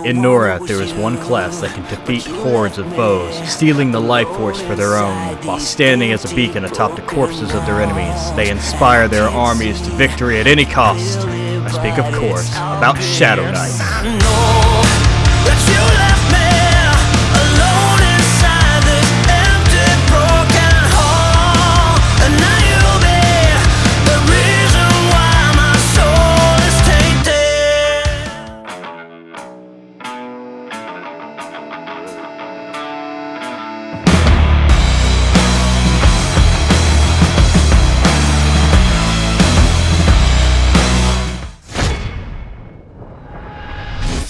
In Norath, there is one class that can defeat hordes of foes, stealing the life force for their own. While standing as a beacon atop the corpses of their enemies, they inspire their armies to victory at any cost. I speak, of course, about Shadowknight.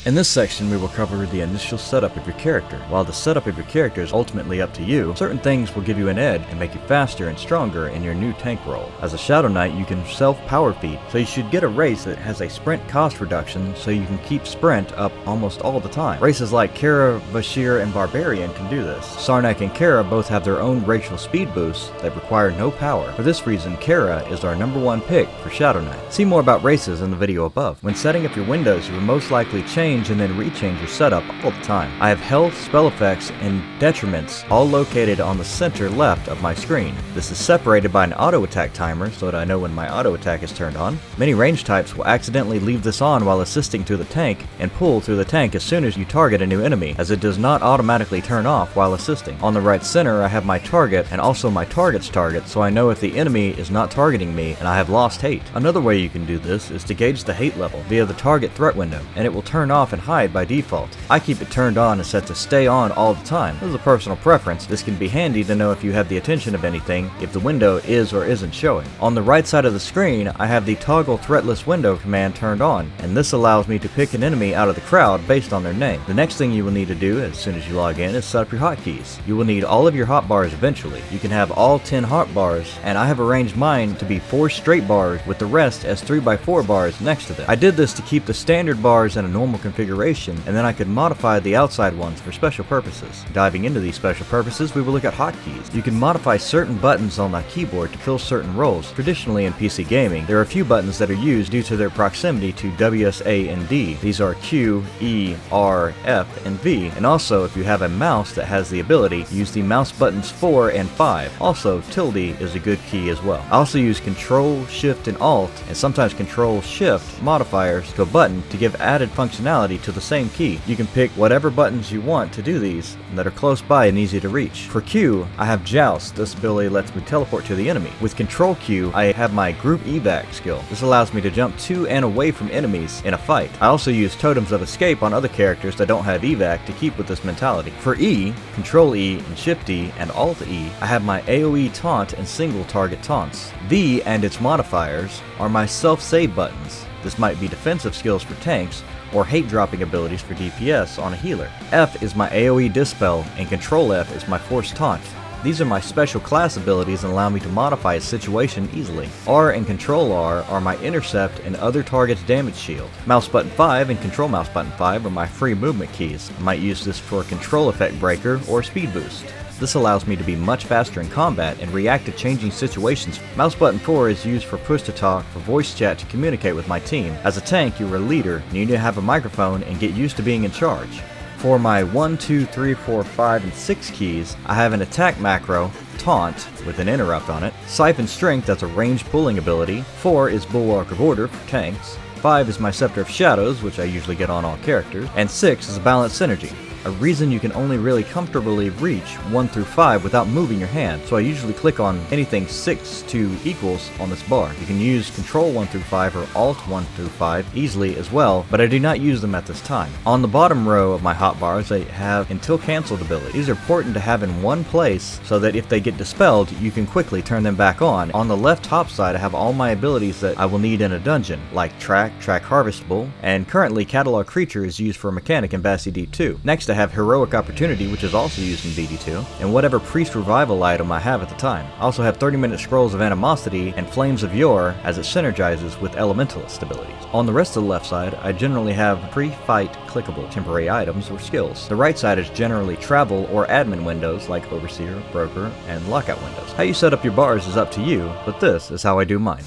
In this section, we will cover the initial setup of your character. While the setup of your character is ultimately up to you, certain things will give you an edge and make you faster and stronger in your new tank role. As a Shadowknight, you can self-power feed, so you should get a race that has a sprint cost reduction so you can keep sprint up almost all the time. Races like Kara, Bashir, and Barbarian can do this. Sarnak and Kara both have their own racial speed boosts that require no power. For this reason, Kara is our #1 pick for Shadowknight. See more about races in the video above. When setting up your windows, you will most likely change and then rechange your setup all the time. I have health, spell effects, and detriments all located on the center left of my screen. This is separated by an auto attack timer so that I know when my auto attack is turned on. Many range types will accidentally leave this on while assisting to the tank and pull through the tank as soon as you target a new enemy, as it does not automatically turn off while assisting. On the right center, I have my target and also my target's target, so I know if the enemy is not targeting me and I have lost hate. Another way you can do this is to gauge the hate level via the target threat window, and it will turn off and hide by default. I keep it turned on and set to stay on all the time. This is a personal preference. This can be handy to know if you have the attention of anything if the window is or isn't showing. On the right side of the screen, I have the toggle threatless window command turned on, and this allows me to pick an enemy out of the crowd based on their name. The next thing you will need to do as soon as you log in is set up your hotkeys. You will need all of your hotbars eventually. You can have all 10 hotbars, and I have arranged mine to be 4 straight bars with the rest as 3x4 bars next to them. I did this to keep the standard bars in a normal configuration, and then I could modify the outside ones for special purposes. Diving into these special purposes, we will look at hotkeys. You can modify certain buttons on the keyboard to fill certain roles. Traditionally in PC gaming, there are a few buttons that are used due to their proximity to WSA and D. These are Q, E, R, F, and V, and also if you have a mouse that has the ability, use the mouse buttons 4 and 5. Also, tilde is a good key as well. I also use Control, Shift, and Alt, and sometimes Control, Shift modifiers to a button to give added functionality to the same key. You can pick whatever buttons you want to do these that are close by and easy to reach. For Q, I have Joust. This ability lets me teleport to the enemy. With Control Q, I have my Group Evac skill. This allows me to jump to and away from enemies in a fight. I also use Totems of Escape on other characters that don't have Evac to keep with this mentality. For E, Control E and Shift E and Alt E, I have my AoE taunt and single target taunts. V and its modifiers are my self-save buttons. This might be defensive skills for tanks, or hate dropping abilities for DPS on a healer. F is my AoE Dispel, and Control F is my Force Taunt. These are my special class abilities and allow me to modify a situation easily. R and Control R are my Intercept and other targets damage shield. Mouse button 5 and Control mouse button 5 are my free movement keys. I might use this for Control Effect Breaker or Speed Boost. This allows me to be much faster in combat and react to changing situations. Mouse button 4 is used for push to talk, for voice chat to communicate with my team. As a tank, you're a leader, and you need to have a microphone and get used to being in charge. For my 1, 2, 3, 4, 5, and 6 keys, I have an attack macro, Taunt, with an interrupt on it. Siphon Strength, that's a range pulling ability. 4 is Bulwark of Order for tanks. 5 is my Scepter of Shadows, which I usually get on all characters. And 6 is a Balanced Synergy, a reason you can only really comfortably reach 1 through 5 without moving your hand, so I usually click on anything 6 to equals on this bar. You can use Control 1 through 5 or Alt 1 through 5 easily as well, but I do not use them at this time. On the bottom row of my hotbars, I have Until Cancelled abilities. These are important to have in one place so that if they get dispelled, you can quickly turn them back on. On the left top side, I have all my abilities that I will need in a dungeon, like Track Harvestable, and currently Catalog Creature is used for a mechanic in Bassi D2. Next, I have Heroic Opportunity, which is also used in BD2, and whatever Priest Revival item I have at the time. I also have 30-minute Scrolls of Animosity and Flames of Yore, as it synergizes with Elementalist abilities. On the rest of the left side, I generally have pre-fight clickable temporary items or skills. The right side is generally travel or admin windows like Overseer, Broker, and Lockout windows. How you set up your bars is up to you, but this is how I do mine.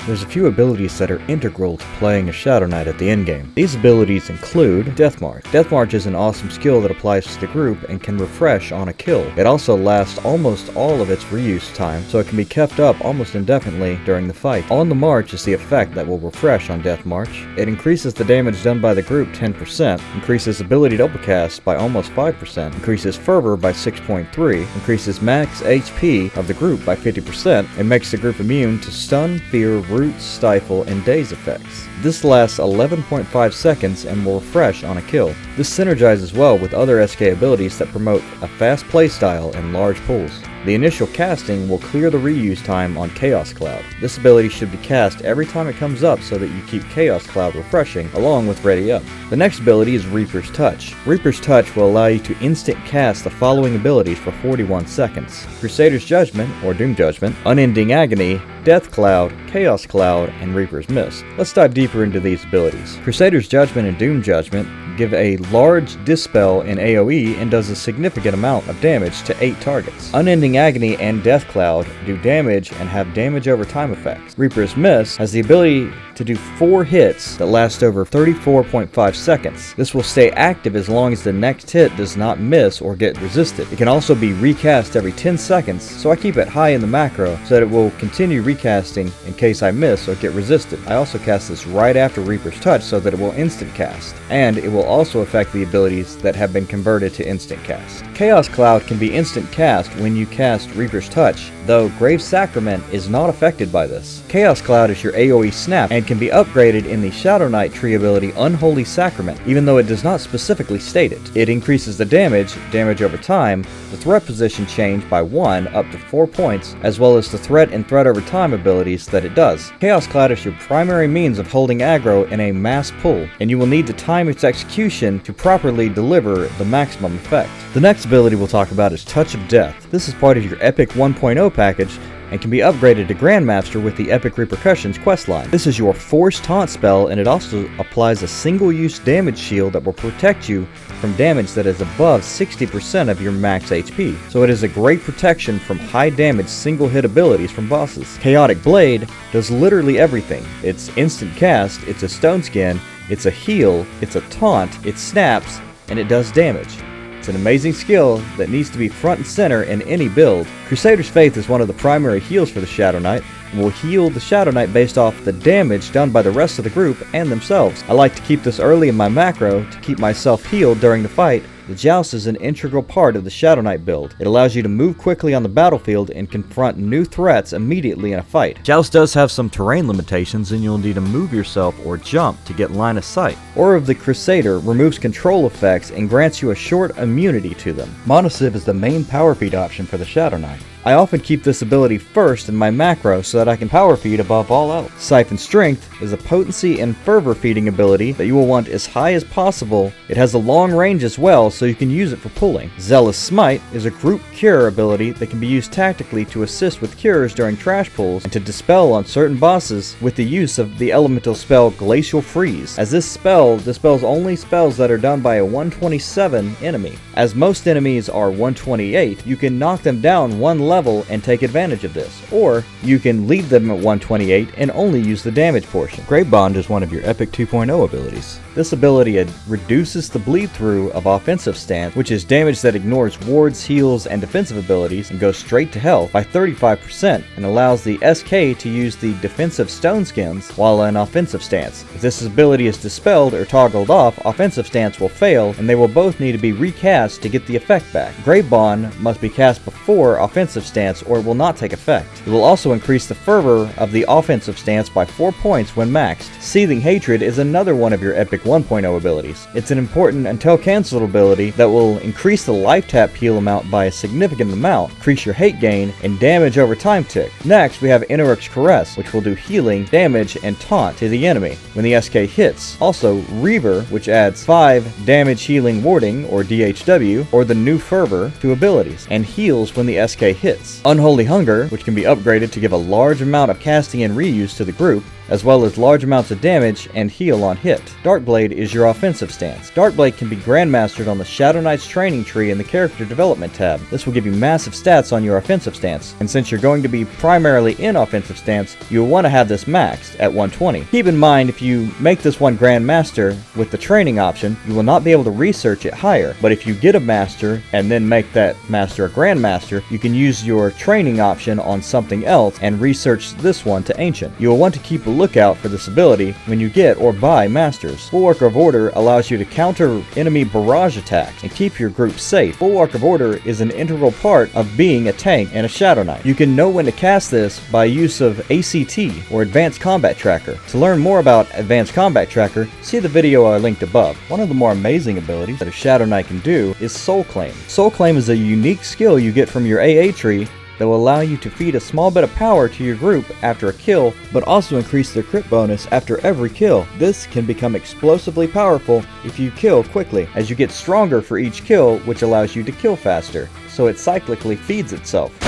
There's a few abilities that are integral to playing a Shadow Knight at the endgame. These abilities include Death March. Death March is an awesome skill that applies to the group and can refresh on a kill. It also lasts almost all of its reuse time, so it can be kept up almost indefinitely during the fight. On the March is the effect that will refresh on Death March. It increases the damage done by the group 10%, increases ability double cast by almost 5%, increases fervor by 6.3, increases max HP of the group by 50%, and makes the group immune to stun, fear, root, stifle, and daze effects. This lasts 11.5 seconds and will refresh on a kill. This synergizes well with other SK abilities that promote a fast playstyle and large pools. The initial casting will clear the reuse time on Chaos Cloud. This ability should be cast every time it comes up so that you keep Chaos Cloud refreshing along with Ready Up. The next ability is Reaper's Touch. Reaper's Touch will allow you to instant cast the following abilities for 41 seconds. Crusader's Judgment, or Doom Judgment, Unending Agony, Death Cloud, Chaos Cloud, and Reaper's Mist. Let's dive deeper into these abilities. Crusader's Judgment and Doom Judgment give a large dispel in AoE and does a significant amount of damage to 8 targets. Unending Agony and Death Cloud do damage and have damage over time effects. Reaper's Mist has the ability to do 4 hits that last over 34.5 seconds. This will stay active as long as the next hit does not miss or get resisted. It can also be recast every 10 seconds, so I keep it high in the macro so that it will continue recasting in case I miss or get resisted. I also cast this right after Reaper's Touch so that it will instant cast, and it will also affect the abilities that have been converted to instant cast. Chaos Cloud can be instant cast when you cast Reaper's Touch, though Grave Sacrament is not affected by this. Chaos Cloud is your AoE snap and can be upgraded in the Shadow Knight tree ability Unholy Sacrament, even though it does not specifically state it. It increases the damage over time, the threat position change by 1 up to 4 points, as well as the threat and threat over time abilities that it does. Chaos Cloud is your primary means of holding aggro in a mass pull, and you will need to time its execution to properly deliver the maximum effect. The next ability we'll talk about is Touch of Death. This is part of your Epic 1.0 package and can be upgraded to Grandmaster with the Epic Repercussions questline. This is your Force Taunt spell, and it also applies a single-use damage shield that will protect you from damage that is above 60% of your max HP. So it is a great protection from high damage single-hit abilities from bosses. Chaotic Blade does literally everything. It's instant cast, it's a stone skin, it's a heal, it's a taunt, it snaps, and it does damage. It's an amazing skill that needs to be front and center in any build. Crusader's Faith is one of the primary heals for the Shadow Knight, and will heal the Shadow Knight based off the damage done by the rest of the group and themselves. I like to keep this early in my macro to keep myself healed during the fight. The Joust is an integral part of the Shadow Knight build. It allows you to move quickly on the battlefield and confront new threats immediately in a fight. Joust does have some terrain limitations, and you'll need to move yourself or jump to get line of sight. Aura of the Crusader removes control effects and grants you a short immunity to them. Monosiv is the main power feed option for the Shadow Knight. I often keep this ability first in my macro so that I can power feed above all else. Siphon Strength is a potency and fervor feeding ability that you will want as high as possible. It has a long range as well, so you can use it for pulling. Zealous Smite is a group cure ability that can be used tactically to assist with cures during trash pulls and to dispel on certain bosses with the use of the elemental spell Glacial Freeze, as this spell dispels only spells that are done by a 127 enemy. As most enemies are 128, you can knock them down one level and take advantage of this, or you can leave them at 128 and only use the damage portion. Grave Bond is one of your Epic 2.0 abilities. This ability reduces the bleed through of offensive stance, which is damage that ignores wards, heals, and defensive abilities and goes straight to health, by 35%, and allows the SK to use the defensive stone skins while in offensive stance. If this ability is dispelled or toggled off, offensive stance will fail, and they will both need to be recast to get the effect back. Grave Bond must be cast before offensive stance or it will not take effect. It will also increase the fervor of the offensive stance by 4 points when maxed. Seething Hatred is another one of your Epic 1.0 abilities. It's an important until cancelled ability that will increase the life tap heal amount by a significant amount, increase your hate gain, and damage over time tick. Next, we have Interrupt's Caress, which will do healing, damage, and taunt to the enemy when the SK hits. Also, Reaver, which adds 5 damage healing warding, or DHW, or the new fervor to abilities, and heals when the SK hits. Unholy Hunger, which can be upgraded to give a large amount of casting and reuse to the group. as well as large amounts of damage and heal on hit. Darkblade is your offensive stance. Darkblade can be grandmastered on the Shadowknight's training tree in the character development tab. This will give you massive stats on your offensive stance, and since you're going to be primarily in offensive stance, you'll want to have this maxed at 120. Keep in mind, if you make this one grandmaster with the training option, you will not be able to research it higher, but if you get a master and then make that master a grandmaster, you can use your training option on something else and research this one to ancient. You will want to keep a lookout for this ability when you get or buy masters. Bulwark of Order allows you to counter enemy barrage attacks and keep your group safe. Bulwark of Order is an integral part of being a tank and a Shadow Knight. You can know when to cast this by use of ACT or Advanced Combat Tracker. To learn more about Advanced Combat Tracker, see the video I linked above. One of the more amazing abilities that a Shadow Knight can do is Soul Claim. Soul Claim is a unique skill you get from your AA tree that will allow you to feed a small bit of power to your group after a kill, but also increase their crit bonus after every kill. This can become explosively powerful if you kill quickly, as you get stronger for each kill, which allows you to kill faster, so it cyclically feeds itself.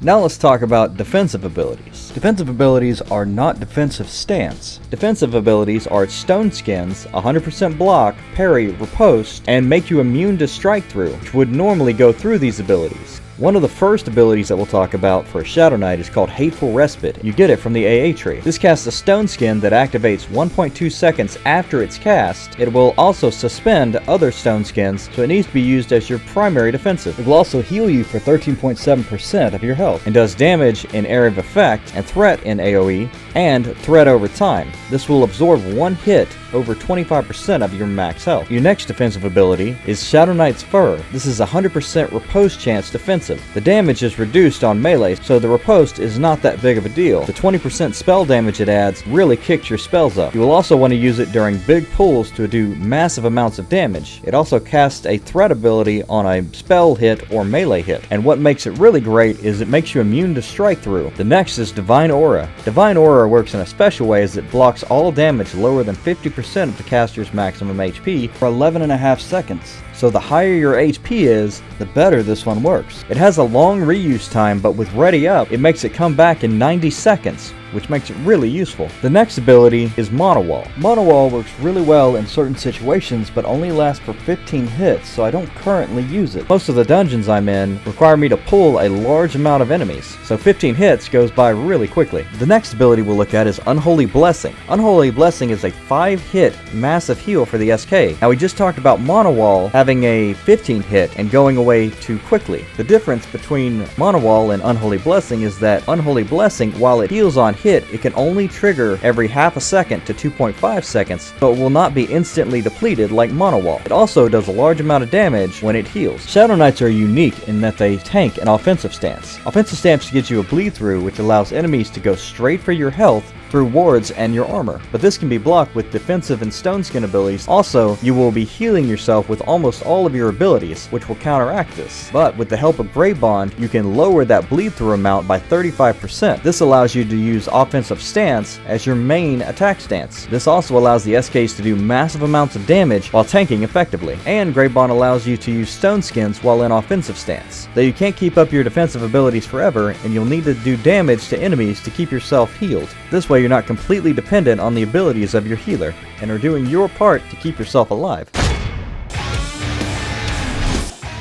Now let's talk about defensive abilities. Defensive abilities are not defensive stance. Defensive abilities are Stone Skins, 100% block, parry, riposte, and make you immune to strike through, which would normally go through these abilities. One of the first abilities that we'll talk about for a Shadow Knight is called Hateful Respite. You get it from the AA tree. This casts a Stone Skin that activates 1.2 seconds after it's cast. It will also suspend other Stone Skins, so it needs to be used as your primary defensive. It will also heal you for 13.7% of your health, and does damage in area of effect and threat in AoE, and threat over time. This will absorb one hit over 25% of your max health. Your next defensive ability is Shadow Knight's Fur. This is a 100% riposte chance defensive. The damage is reduced on melee, so the riposte is not that big of a deal. The 20% spell damage it adds really kicks your spells up. You will also want to use it during big pulls to do massive amounts of damage. It also casts a threat ability on a spell hit or melee hit, and what makes it really great is it makes you immune to strike through. The next is Divine Aura. Divine Aura works in a special way as it blocks all damage lower than 50% of the caster's maximum HP for 11.5 seconds. So the higher your HP is, the better this one works. It has a long reuse time, but with Ready Up, it makes it come back in 90 seconds, which makes it really useful. The next ability is Monowall. Monowall works really well in certain situations, but only lasts for 15 hits, so I don't currently use it. Most of the dungeons I'm in require me to pull a large amount of enemies, so 15 hits goes by really quickly. The next ability we'll look at is Unholy Blessing. Unholy Blessing is a 5-hit massive heal for the SK. Now we just talked about Monowall having a 15 hit and going away too quickly. The difference between Monowall and Unholy Blessing is that Unholy Blessing, while it heals on hit, it can only trigger every half a second to 2.5 seconds, so it will not be instantly depleted like Monowall. It also does a large amount of damage when it heals. Shadow Knights are unique in that they tank an offensive stance. Offensive stance gives you a bleed through, which allows enemies to go straight for your health through wards and your armor, but this can be blocked with defensive and Stone Skin abilities. Also, you will be healing yourself with almost all of your abilities, which will counteract this. But with the help of Grey Bond, you can lower that bleed through amount by 35%. This allows you to use offensive stance as your main attack stance. This also allows the SKs to do massive amounts of damage while tanking effectively. And Grey Bond allows you to use Stone Skins while in offensive stance. Though you can't keep up your defensive abilities forever, and you'll need to do damage to enemies to keep yourself healed. This way you're not completely dependent on the abilities of your healer, and are doing your part to keep yourself alive.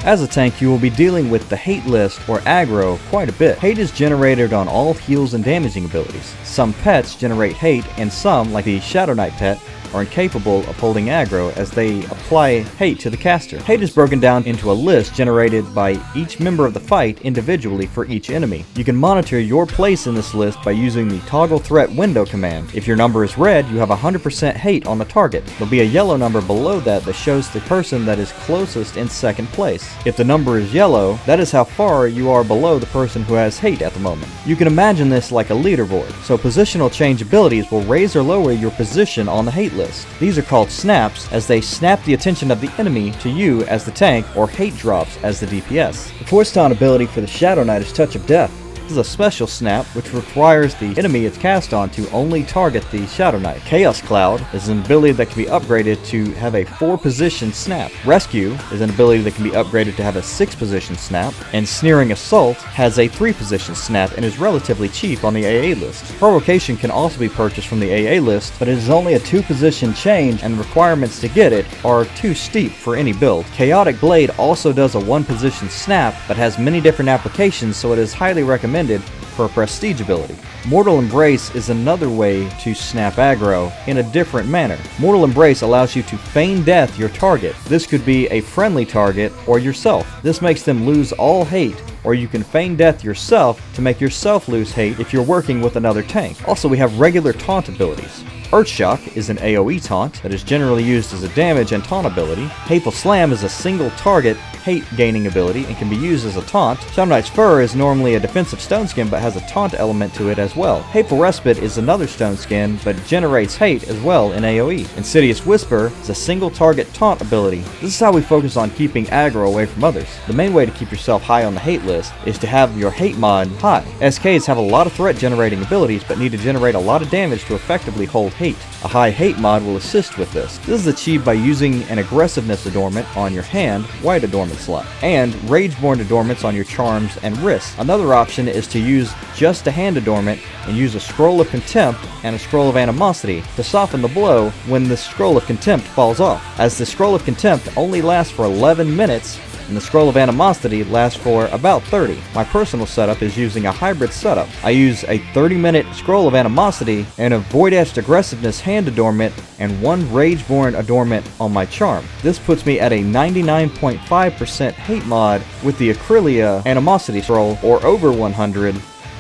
As a tank, you will be dealing with the hate list, or aggro, quite a bit. Hate is generated on all heals and damaging abilities. Some pets generate hate, and some, like the Shadow Knight pet, are incapable of holding aggro as they apply hate to the caster. Hate is broken down into a list generated by each member of the fight individually for each enemy. You can monitor your place in this list by using the Toggle Threat Window command. If your number is red, you have 100% hate on the target. There'll be a yellow number below that shows the person that is closest in second place. If the number is yellow, that is how far you are below the person who has hate at the moment. You can imagine this like a leaderboard, so positional change abilities will raise or lower your position on the hate list. These are called snaps, as they snap the attention of the enemy to you as the tank, or hate drops as the DPS. The force taunt ability for the Shadow Knight is Touch of Death. This is a special snap which requires the enemy it's cast on to only target the Shadowknight. Chaos Cloud is an ability that can be upgraded to have a 4-position snap. Rescue is an ability that can be upgraded to have a 6-position snap. And Sneering Assault has a 3-position snap and is relatively cheap on the AA list. Provocation can also be purchased from the AA list, but it is only a 2-position change and requirements to get it are too steep for any build. Chaotic Blade also does a 1-position snap, but has many different applications, so it is highly recommended for a prestige ability. Mortal Embrace is another way to snap aggro in a different manner. Mortal Embrace allows you to feign death your target. This could be a friendly target or yourself. This makes them lose all hate, or you can feign death yourself to make yourself lose hate if you're working with another tank. Also, we have regular taunt abilities. Earthshock is an AoE taunt that is generally used as a damage and taunt ability. Hateful Slam is a single target hate gaining ability and can be used as a taunt. Shadowknight's Fur is normally a defensive stone skin but has a taunt element to it as well. Hateful Respite is another stone skin but generates hate as well in AoE. Insidious Whisper is a single target taunt ability. This is how we focus on keeping aggro away from others. The main way to keep yourself high on the hate list is to have your hate mod high. SKs have a lot of threat generating abilities but need to generate a lot of damage to effectively hold hate. A high hate mod will assist with this. This is achieved by using an aggressiveness adornment on your hand, white adornment slot, and rageborn adornments on your charms and wrists. Another option is to use just a hand adornment and use a scroll of contempt and a scroll of animosity to soften the blow when the scroll of contempt falls off, as the scroll of contempt only lasts for 11 minutes and the scroll of animosity lasts for about 30. My personal setup is using a hybrid setup. I use a 30-minute scroll of animosity and a void-etched aggressiveness hand adornment and one rageborn adornment on my charm. This puts me at a 99.5% hate mod with the Acrylia animosity scroll, or over 100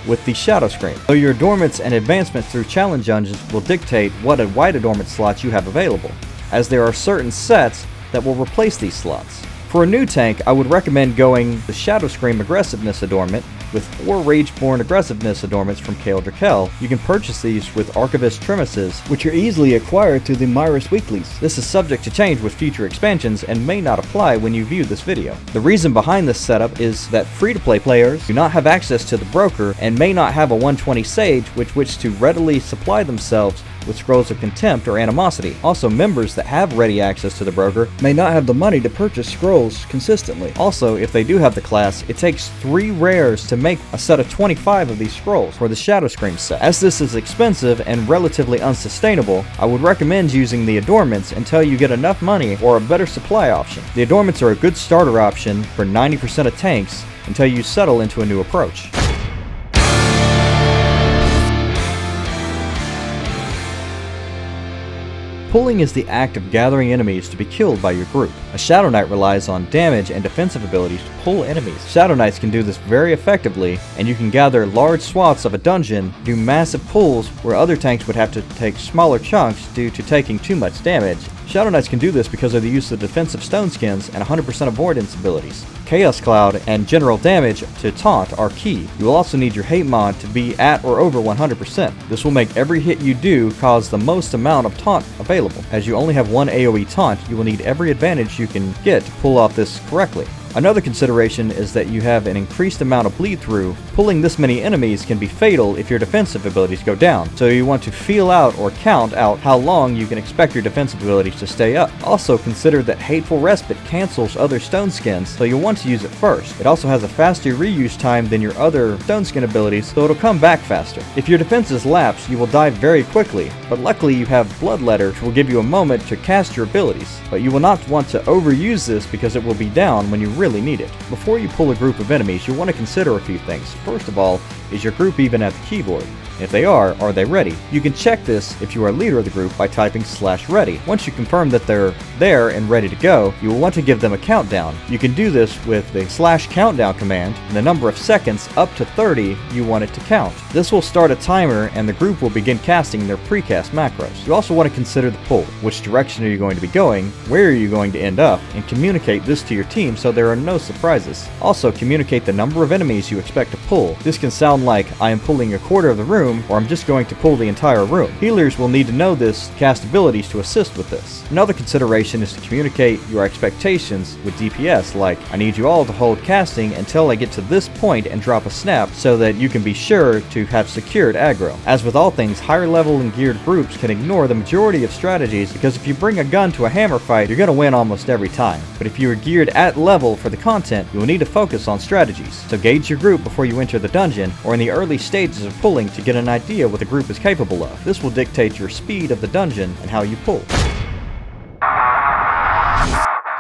with the Shadow Scream. So your adornments and advancements through challenge dungeons will dictate what a white adornment slots you have available, as there are certain sets that will replace these slots. For a new tank, I would recommend going the Shadow Scream Aggressiveness Adornment with 4 Rageborn Aggressiveness Adornments from Kael Drakel. You can purchase these with Archivist Tremises, which are easily acquired through the Myris Weeklies. This is subject to change with future expansions and may not apply when you view this video. The reason behind this setup is that free-to-play players do not have access to the broker and may not have a 120 Sage with which to readily supply themselves with scrolls of contempt or animosity. Also, members that have ready access to the broker may not have the money to purchase scrolls consistently. Also, if they do have the class, it takes 3 rares to make a set of 25 of these scrolls for the Shadow Scream set. As this is expensive and relatively unsustainable, I would recommend using the adornments until you get enough money or a better supply option. The adornments are a good starter option for 90% of tanks until you settle into a new approach. Pulling is the act of gathering enemies to be killed by your group. A Shadowknight relies on damage and defensive abilities to pull enemies. Shadowknights can do this very effectively, and you can gather large swaths of a dungeon, do massive pulls where other tanks would have to take smaller chunks due to taking too much damage. Shadowknights can do this because of the use of defensive stone skins and 100% avoidance abilities. Chaos Cloud and general damage to taunt are key. You will also need your hate mod to be at or over 100%. This will make every hit you do cause the most amount of taunt available. As you only have one AoE taunt, you will need every advantage you can get to pull off this correctly. Another consideration is that you have an increased amount of bleed through. Pulling this many enemies can be fatal if your defensive abilities go down, so you want to feel out or count out how long you can expect your defensive abilities to stay up. Also consider that Hateful Respite cancels other stone skins, so you'll want to use it first. It also has a faster reuse time than your other stone skin abilities, so it'll come back faster. If your defenses lapse, you will die very quickly, but luckily you have Bloodletter, which will give you a moment to cast your abilities, but you will not want to overuse this because it will be down when you really need it. Before you pull a group of enemies, you'll want to consider a few things. First of all, is your group even at the keyboard? If they are they ready? You can check this if you are leader of the group by typing /ready. Once you confirm that they're there and ready to go, you will want to give them a countdown. You can do this with the /countdown command and the number of seconds up to 30 you want it to count. This will start a timer and the group will begin casting their Precast Macros. You also want to consider the pull. Which direction are you going to be going? Where are you going to end up? And communicate this to your team so there are no surprises. Also, communicate the number of enemies you expect to pull. This can sound like I am pulling a quarter of the room, or I'm just going to pull the entire room. Healers will need to know this cast abilities to assist with this. Another consideration is to communicate your expectations with DPS, like, I need you all to hold casting until I get to this point and drop a snap so that you can be sure to have secured aggro. As with all things, higher level and geared groups can ignore the majority of strategies, because if you bring a gun to a hammer fight, you're going to win almost every time. But if you are geared at level for the content, you will need to focus on strategies. So gauge your group before you enter the dungeon, or in the early stages of pulling, to get an idea what the group is capable of. This will dictate your speed of the dungeon and how you pull.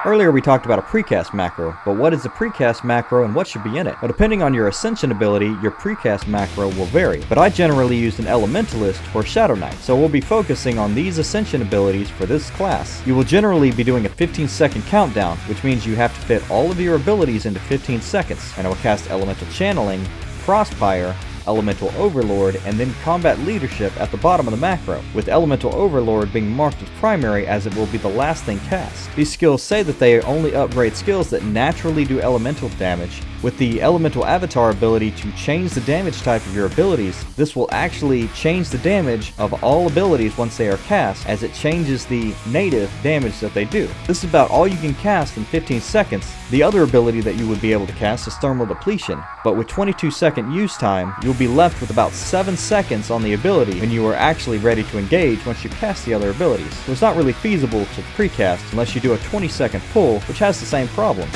Earlier we talked about a Precast Macro, but what is a Precast Macro and what should be in it? Well, depending on your Ascension ability, your Precast Macro will vary, but I generally use an Elementalist or Shadowknight, so we'll be focusing on these Ascension abilities for this class. You will generally be doing a 15-second countdown, which means you have to fit all of your abilities into 15 seconds, and I will cast Elemental Channeling, Frostfire, Elemental Overlord, and then Combat Leadership at the bottom of the macro, with Elemental Overlord being marked as primary as it will be the last thing cast. These skills say that they only upgrade skills that naturally do elemental damage. With the Elemental Avatar ability to change the damage type of your abilities, this will actually change the damage of all abilities once they are cast, as it changes the native damage that they do. This is about all you can cast in 15 seconds. The other ability that you would be able to cast is Thermal Depletion, but with 22-second use time, you'll be left with about 7 seconds on the ability when you are actually ready to engage once you cast the other abilities. So it's not really feasible to precast unless you do a 20-second pull, which has the same problem.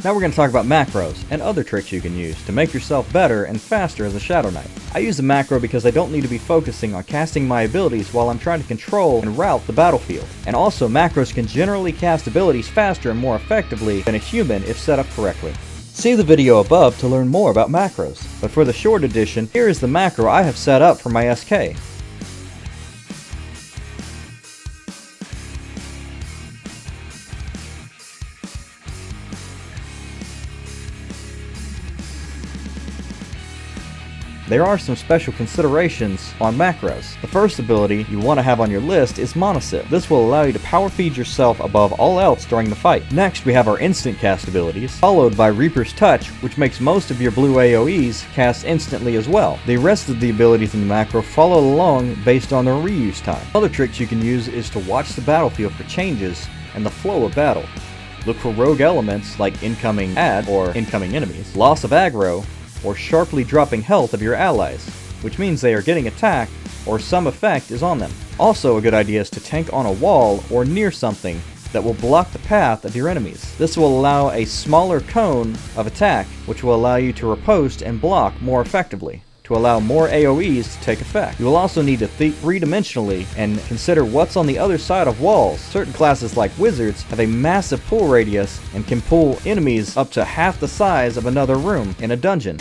Now we're going to talk about macros and other tricks you can use to make yourself better and faster as a Shadowknight. I use a macro because I don't need to be focusing on casting my abilities while I'm trying to control and route the battlefield. And also, macros can generally cast abilities faster and more effectively than a human if set up correctly. See the video above to learn more about macros. But for the short edition, here is the macro I have set up for my SK. There are some special considerations on macros. The first ability you want to have on your list is Monosip. This will allow you to power feed yourself above all else during the fight. Next, we have our instant cast abilities, followed by Reaper's Touch, which makes most of your blue AoEs cast instantly as well. The rest of the abilities in the macro follow along based on their reuse time. Other tricks you can use is to watch the battlefield for changes and the flow of battle. Look for rogue elements like incoming ad or incoming enemies, loss of aggro, or sharply dropping health of your allies, which means they are getting attacked or some effect is on them. Also, a good idea is to tank on a wall or near something that will block the path of your enemies. This will allow a smaller cone of attack, which will allow you to riposte and block more effectively, to allow more AoEs to take effect. You will also need to think three-dimensionally and consider what's on the other side of walls. Certain classes like wizards have a massive pull radius and can pull enemies up to half the size of another room in a dungeon.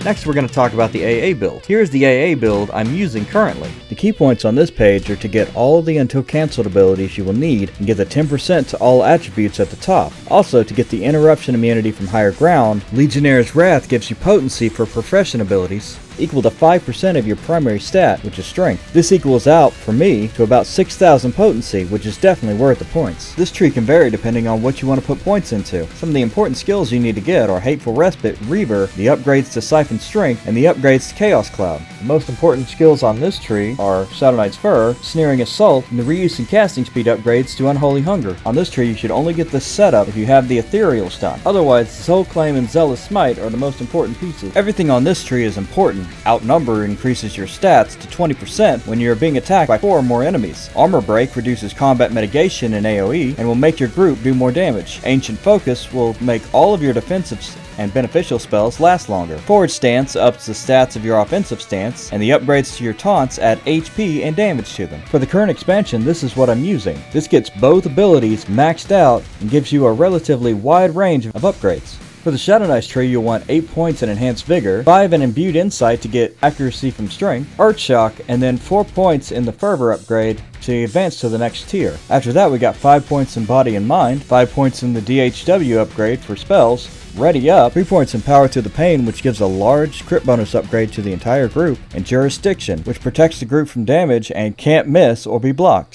Next, we're going to talk about the AA build. Here's the AA build I'm using currently. The key points on this page are to get all the until cancelled abilities you will need and get the 10% to all attributes at the top. Also, to get the interruption immunity from higher ground, Legionnaire's Wrath gives you potency for profession abilities, equal to 5% of your primary stat, which is strength. This equals out, for me, to about 6,000 potency, which is definitely worth the points. This tree can vary depending on what you want to put points into. Some of the important skills you need to get are Hateful Respite, Reaver, the upgrades to Siphon Strength, and the upgrades to Chaos Cloud. The most important skills on this tree are Shadowknight's Fur, Sneering Assault, and the reuse and casting speed upgrades to Unholy Hunger. On this tree, you should only get this setup if you have the Ethereal stock. Otherwise, Soul Claim and Zealous Smite are the most important pieces. Everything on this tree is important. Outnumber increases your stats to 20% when you're being attacked by 4 or more enemies. Armor Break reduces combat mitigation in AoE and will make your group do more damage. Ancient Focus will make all of your defensive and beneficial spells last longer. Forward Stance ups the stats of your offensive stance, and the upgrades to your taunts add HP and damage to them. For the current expansion, this is what I'm using. This gets both abilities maxed out and gives you a relatively wide range of upgrades. For the Shadowknight's tree, you'll want 8 points in Enhanced Vigor, 5 in Imbued Insight to get accuracy from Strength, Earthshock, and then 4 points in the Fervor upgrade to advance to the next tier. After that, we got 5 points in Body and Mind, 5 points in the DHW upgrade for spells, Ready Up, 3 points in Power to the Pain, which gives a large crit bonus upgrade to the entire group, and Jurisdiction, which protects the group from damage and can't miss or be blocked.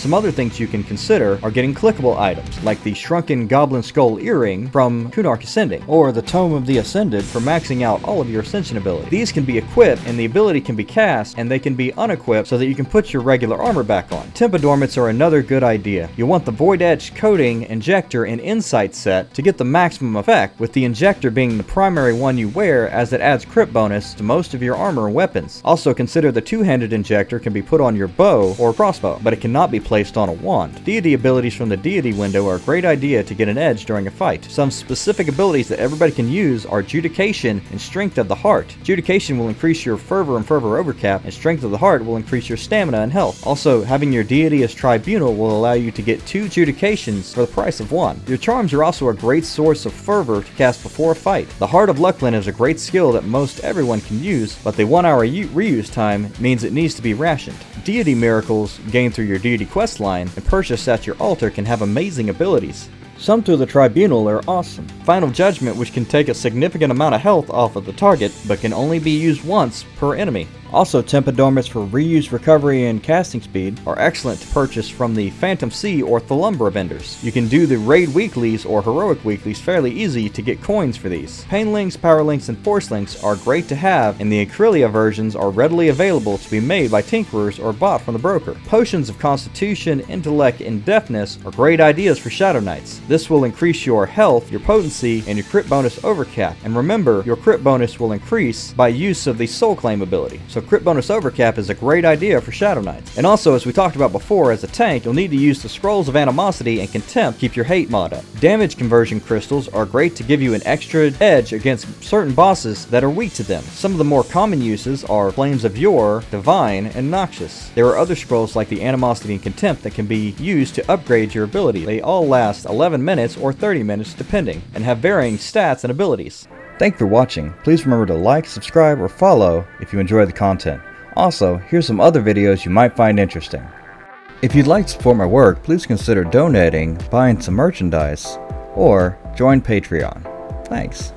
Some Some other things you can consider are getting clickable items, like the Shrunken Goblin Skull Earring from Kunark Ascending, or the Tome of the Ascended for maxing out all of your Ascension ability. These can be equipped, and the ability can be cast, and they can be unequipped so that you can put your regular armor back on. Tempodormits are another good idea. You want the Void Edge Coating, Injector, and Insight set to get the maximum effect, with the Injector being the primary one you wear as it adds crit bonus to most of your armor and weapons. Also consider the two-handed Injector can be put on your bow or crossbow, but it cannot be placed on a wand. Deity abilities from the Deity window are a great idea to get an edge during a fight. Some specific abilities that everybody can use are Judication and Strength of the Heart. Judication will increase your Fervor and Fervor overcap, and Strength of the Heart will increase your stamina and health. Also, having your Deity as Tribunal will allow you to get 2 Judications for the price of 1. Your charms are also a great source of fervor to cast before a fight. The Heart of Lucklin is a great skill that most everyone can use, but the 1 hour reuse time means it needs to be rationed. Deity miracles gained through your Deity quest line and purchased at your altar can have amazing abilities. Some through the Tribunal are awesome. Final Judgment, which can take a significant amount of health off of the target, but can only be used once per enemy. Also, Tempodormits for reuse, recovery, and casting speed are excellent to purchase from the Phantom Sea or Thalumbra vendors. You can do the Raid Weeklies or Heroic Weeklies fairly easy to get coins for these. Pain Links, Power Links, and Force Links are great to have, and the Acrylia versions are readily available to be made by tinkerers or bought from the broker. Potions of Constitution, Intellect, and Deafness are great ideas for Shadowknights. This will increase your health, your potency, and your crit bonus overcap. And remember, your crit bonus will increase by use of the Soul Claim ability. So crit bonus overcap is a great idea for Shadowknights. And also, as we talked about before, as a tank, you'll need to use the Scrolls of Animosity and Contempt to keep your hate mod up. Damage conversion crystals are great to give you an extra edge against certain bosses that are weak to them. Some of the more common uses are Flames of Yore, Divine, and Noxious. There are other scrolls like the Animosity and Contempt that can be used to upgrade your ability. They all last 11 minutes or 30 minutes depending, and have varying stats and abilities. Thanks for watching. Please remember to like, subscribe, or follow if you enjoy the content. Also, here's some other videos you might find interesting. If you'd like to support my work, please consider donating, buying some merchandise, or join Patreon. Thanks.